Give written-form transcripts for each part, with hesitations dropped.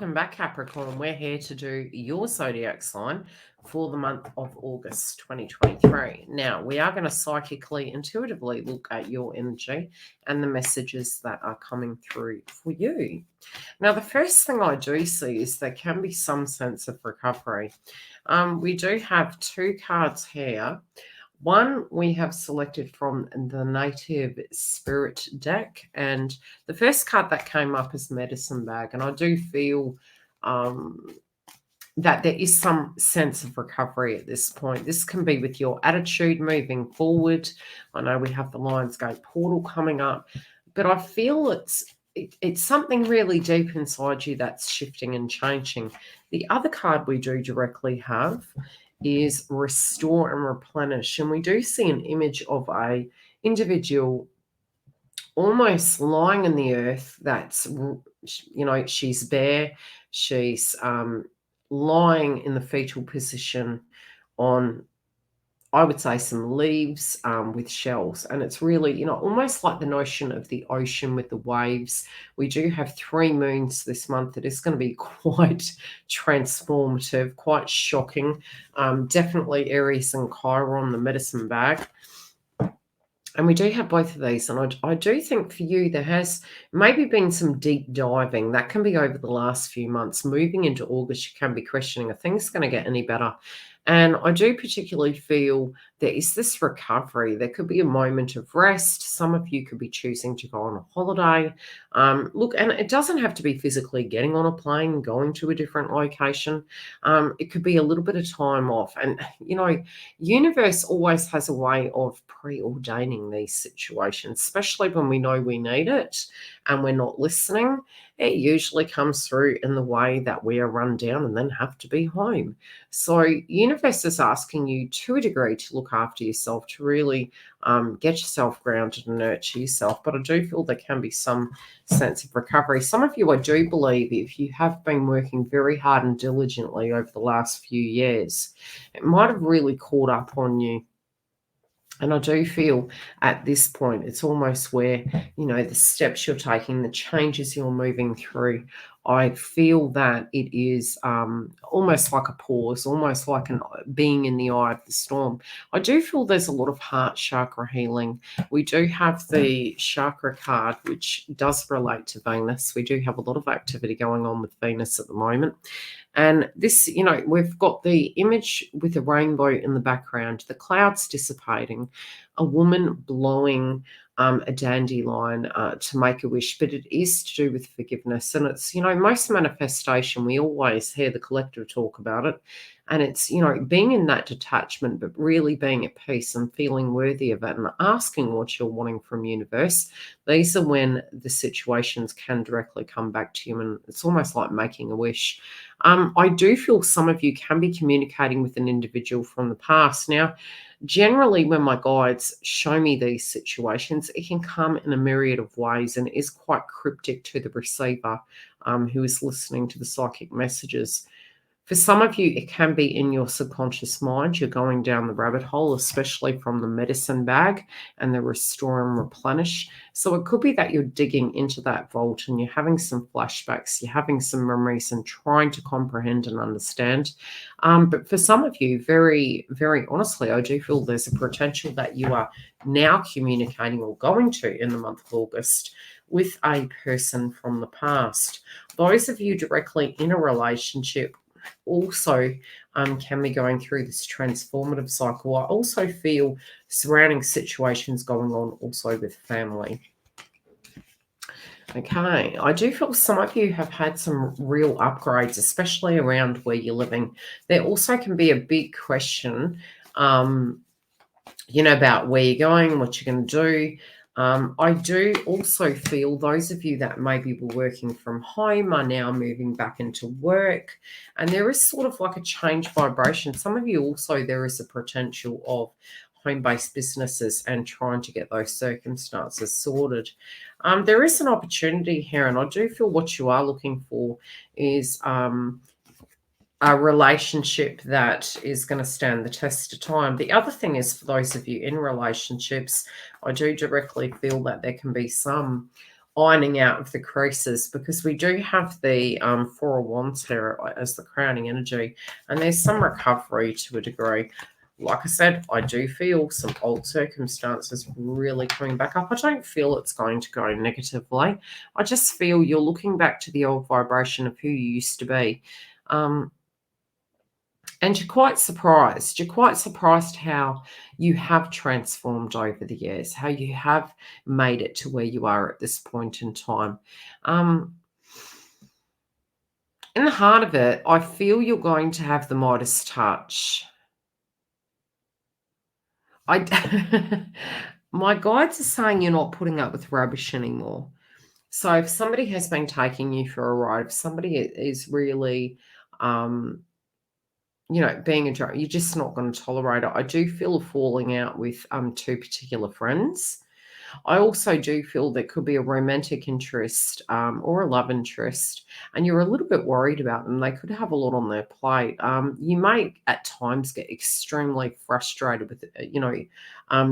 welcome back, Capricorn. We're here to do your zodiac sign for the month of August 2023. Now, we are going to psychically, intuitively look at your energy and the messages that are coming through for you. Now, the first thing I do see is there can be some sense of recovery. We do have two cards here. One we have selected from the Native Spirit deck, and the first card that came up is Medicine Bag, and I do feel that there is some sense of recovery at this point. This can be with your attitude moving forward. I know we have the Lionsgate portal coming up, but I feel it's something really deep inside you that's shifting and changing. The other card we do directly have is Restore and Replenish, and we do see an image of a individual almost lying in the earth. That's, she's bare, she's lying in the fetal position on, I would say, some leaves with shells. And it's really, almost like the notion of the ocean with the waves. We do have 3 moons this month. It is going to be quite transformative, quite shocking. Definitely Aries and Chiron, the Medicine Bag. And we do have both of these. And I do think for you, there has maybe been some deep diving. That can be over the last few months. Moving into August, you can be questioning, are things going to get any better? And I do particularly feel there is this recovery. There could be a moment of rest. Some of you could be choosing to go on a holiday. Look, and it doesn't have to be physically getting on a plane, going to a different location. It could be a little bit of time off. And, universe always has a way of preordaining these situations, especially when we know we need it and we're not listening. It usually comes through in the way that we are run down and then have to be home. So universe is asking you to a degree to look after yourself, to really get yourself grounded and nurture yourself. But I do feel there can be some sense of recovery. Some of you, I do believe, if you have been working very hard and diligently over the last few years, it might have really caught up on you. And I do feel at this point, it's almost where, the steps you're taking, the changes you're moving through, I feel that it is almost like a pause, almost like being in the eye of the storm. I do feel there's a lot of heart chakra healing. We do have the chakra card, which does relate to Venus. We do have a lot of activity going on with Venus at the moment. And this, we've got the image with a rainbow in the background, the clouds dissipating, a woman blowing a dandelion to make a wish, but it is to do with forgiveness. And it's, most manifestation, we always hear the collective talk about it. And it's, being in that detachment, but really being at peace and feeling worthy of it and asking what you're wanting from universe. These are when the situations can directly come back to you. And it's almost like making a wish. I do feel some of you can be communicating with an individual from the past. Now, generally, when my guides show me these situations, it can come in a myriad of ways and is quite cryptic to the receiver who is listening to the psychic messages. For some of you, it can be in your subconscious mind. You're going down the rabbit hole, especially from the Medicine Bag and the Restore and Replenish. So it could be that you're digging into that vault and you're having some flashbacks, you're having some memories and trying to comprehend and understand. But for some of you, very, very honestly, I do feel there's a potential that you are now communicating or going to in the month of August with a person from the past. Those of you directly in a relationship also can be going through this transformative cycle. I also feel surrounding situations going on also with family. Okay, I do feel some of you have had some real upgrades, especially around where you're living. There also can be a big question, about where you're going, what you're going to do. I do also feel those of you that maybe were working from home are now moving back into work, and there is sort of like a change vibration. Some of you also, there is a potential of home-based businesses and trying to get those circumstances sorted. There is an opportunity here, and I do feel what you are looking for is a relationship that is going to stand the test of time. The other thing is, for those of you in relationships, I do directly feel that there can be some ironing out of the creases, because we do have the Four of Wands here as the crowning energy, and there's some recovery to a degree. Like I said, I do feel some old circumstances really coming back up. I don't feel it's going to go negatively. I just feel you're looking back to the old vibration of who you used to be. And you're quite surprised. You're quite surprised how you have transformed over the years, how you have made it to where you are at this point in time. In the heart of it, I feel you're going to have the Midas touch. My guides are saying you're not putting up with rubbish anymore. So if somebody has been taking you for a ride, if somebody is really being a drunk, you're just not going to tolerate it. I do feel a falling out with two particular friends. I also do feel there could be a romantic interest or a love interest, and you're a little bit worried about them. They could have a lot on their plate. You may at times get extremely frustrated with,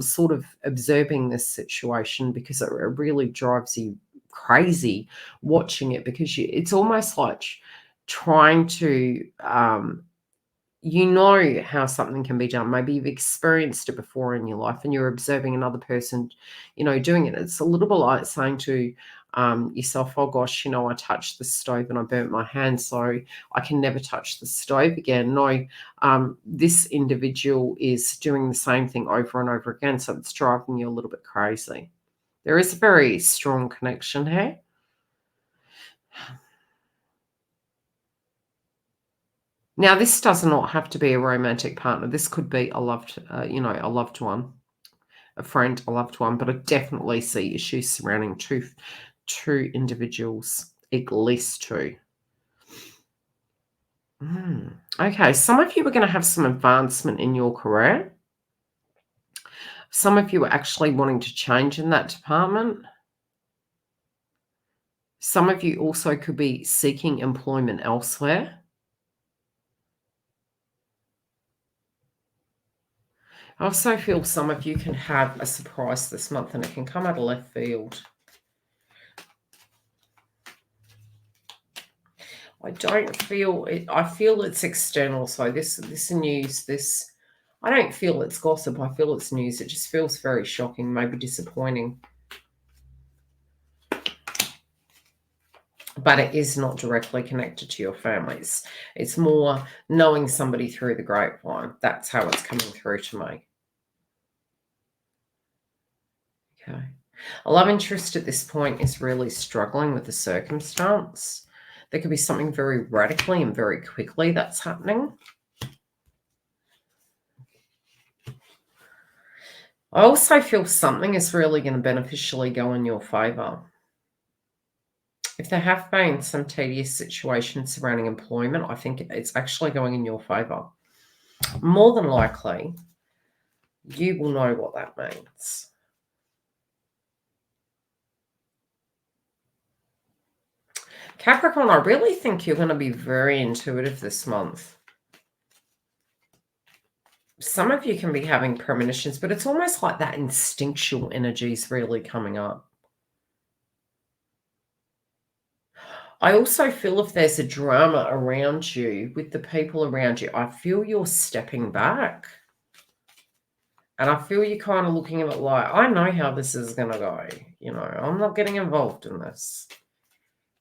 sort of observing this situation, because it really drives you crazy watching it, because it's almost like trying to how something can be done. Maybe you've experienced it before in your life and you're observing another person, doing it. It's a little bit like saying to yourself, oh gosh, I touched the stove and I burnt my hand, so I can never touch the stove again. No, this individual is doing the same thing over and over again, so it's driving you a little bit crazy. There is a very strong connection here. Now, this does not have to be a romantic partner. This could be a loved one, a friend, a loved one. But I definitely see issues surrounding two individuals, at least two. Okay, some of you are going to have some advancement in your career. Some of you are actually wanting to change in that department. Some of you also could be seeking employment elsewhere. I also feel some of you can have a surprise this month, and it can come out of left field. I don't feel it. I feel it's external. So this news, I don't feel it's gossip. I feel it's news. It just feels very shocking, maybe disappointing. But it is not directly connected to your families. It's more knowing somebody through the grapevine. That's how it's coming through to me. Okay. A love interest at this point is really struggling with the circumstance. There could be something very radically and very quickly that's happening. I also feel something is really going to beneficially go in your favor. If there have been some tedious situations surrounding employment, I think it's actually going in your favor. More than likely, you will know what that means. Capricorn, I really think you're going to be very intuitive this month. Some of you can be having premonitions, but it's almost like that instinctual energy is really coming up. I also feel if there's a drama around you, with the people around you, I feel you're stepping back. And I feel you're kind of looking at it like, I know how this is going to go. I'm not getting involved in this.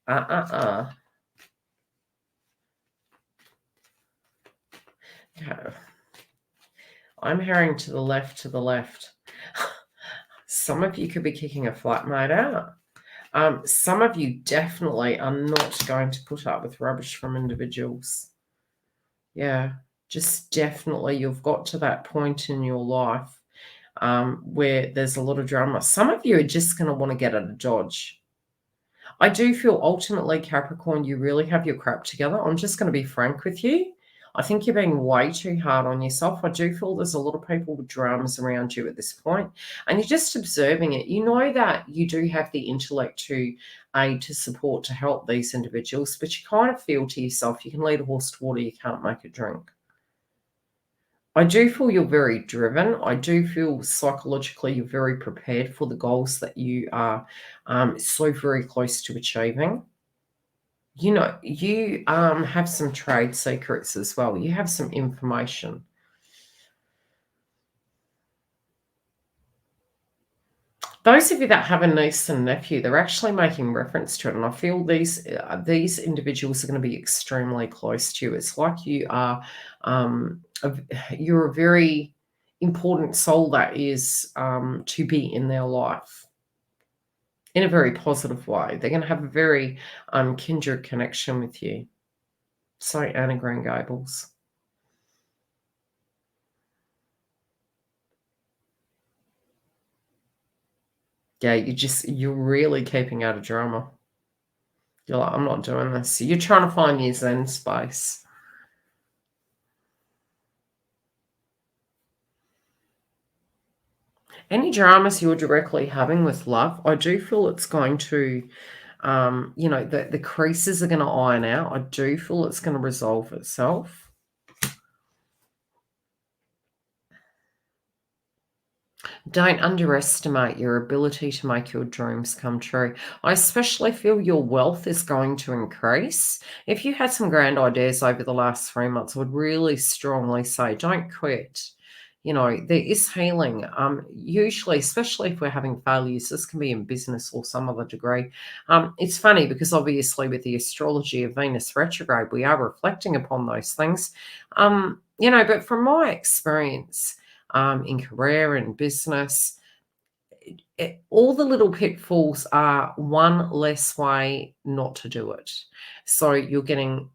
Okay. I'm hearing to the left, to the left. Some of you could be kicking a flatmate out. Some of you definitely are not going to put up with rubbish from individuals. Yeah, just definitely you've got to that point in your life where there's a lot of drama. Some of you are just going to want to get at a dodge. I do feel ultimately, Capricorn, you really have your crap together. I'm just going to be frank with you. I think you're being way too hard on yourself. I do feel there's a lot of people with dramas around you at this point, and you're just observing it. You know that you do have the intellect to aid, to support, to help these individuals, but you kind of feel to yourself, you can lead a horse to water, you can't make it drink. I do feel you're very driven. I do feel psychologically you're very prepared for the goals that you are so very close to achieving. You know, you have some trade secrets as well. You have some information. Those of you that have a niece and nephew, they're actually making reference to it, and I feel these individuals are going to be extremely close to you. It's like you are, you're a very important soul that is to be in their life in a very positive way. They're going to have a very kindred connection with you. So Anna Green Gables. Yeah, you're really keeping out of drama. You're like, I'm not doing this. You're trying to find your Zen space. Any dramas you're directly having with love, I do feel it's going to, the creases are going to iron out. I do feel it's going to resolve itself. Don't underestimate your ability to make your dreams come true. I especially feel your wealth is going to increase. If you had some grand ideas over the last 3 months, I would really strongly say don't quit. You know, there is healing. Usually, especially if we're having failures, this can be in business or some other degree. It's funny because obviously with the astrology of Venus retrograde, we are reflecting upon those things. But from my experience, in career and business. All the little pitfalls are one less way not to do it. So you're getting,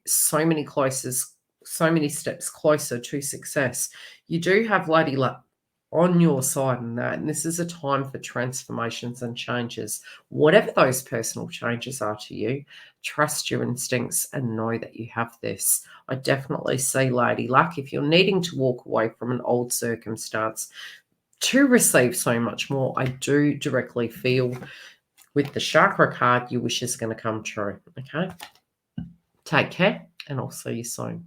so many steps closer to success. You do have Lady Luck on your side in that, and this is a time for transformations and changes. Whatever those personal changes are to you, trust your instincts and know that you have this. I definitely see Lady Luck. If you're needing to walk away from an old circumstance to receive so much more, I do directly feel with the chakra card, your wish is going to come true. Okay. Take care, and I'll see you soon.